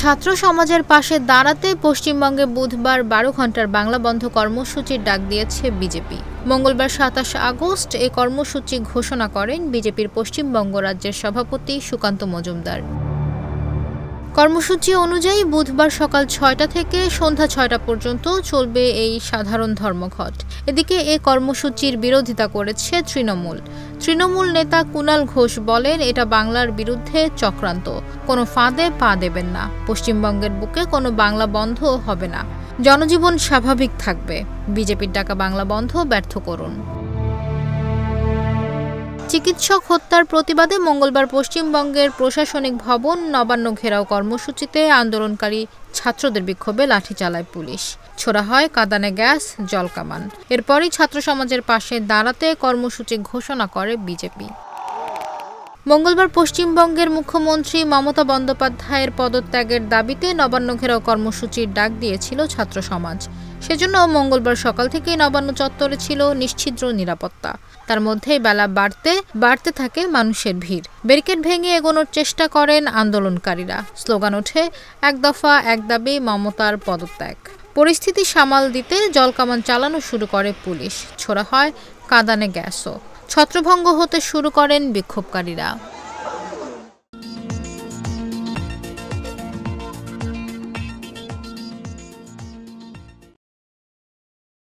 ছাত্র সমাজের পাশে দাঁড়াতে পশ্চিমবঙ্গে বুধবার ১২ ঘণ্টার বাংলা বন্ধ কর্মসূচির ডাক দিয়েছে বিজেপি। মঙ্গলবার ২৭ আগস্ট এ কর্মসূচি ঘোষণা করেন বিজেপির পশ্চিমবঙ্গ রাজ্যের সভাপতি সুকান্ত মজুমদার। কর্মসূচি অনুযায়ী বুধবার সকাল ৬টা থেকে সন্ধ্যা ৬টা পর্যন্ত চলবে এই সাধারণ ধর্মঘট। এদিকে এ কর্মসূচির বিরোধিতা করেছে তৃণমূল নেতা কুণাল ঘোষ বলেন, এটা বাংলার বিরুদ্ধে চক্রান্ত, কোনো ফাঁদে পা দেবেন না। পশ্চিমবঙ্গের বুকে কোনো বাংলা বন্ধ হবে না, জনজীবন স্বাভাবিক থাকবে। বিজেপির ডাকা বাংলা বন্ধ ব্যর্থ করুন। চিকিৎসক হত্যার প্রতিবাদে মঙ্গলবার পশ্চিমবঙ্গের প্রশাসনিক ভবন নবান্ন ঘেরাও কর্মসূচিতে আন্দোলনকারী ছাত্রদের বিক্ষোভে লাঠি চালায় পুলিশ। ছোড়া হয় কাঁদানে গ্যাস, জলকামান। এরপরই ছাত্র সমাজের পাশে দাঁড়াতে কর্মসূচি ঘোষণা করে বিজেপি। মঙ্গলবার পশ্চিমবঙ্গের মুখ্যমন্ত্রী মমতা বন্দ্যোপাধ্যায়ের পদত্যাগের দাবিতে নবান্ন ঘেরাও কর্মসূচির ডাক দিয়েছিল ছাত্র সমাজ। সেজন্য মঙ্গলবার সকাল থেকেই নবান্ন চত্বরে ছিল নিশ্ছিদ্র নিরাপত্তা। তার মধ্যেই বেলা বাড়তে থাকে মানুষের ভিড়। ব্যারিকেড ভেঙে এগোনোর চেষ্টা করেন আন্দোলনকারীরা। স্লোগান ওঠে, এক দফা এক দাবি, মমতার পদত্যাগ। পরিস্থিতি সামাল দিতে জলকামান চালানো শুরু করে পুলিশ। ছোড়া হয় কাঁদানে গ্যাসও। ছত্রভঙ্গ হতে শুরু করেন বিক্ষোভকারীরা।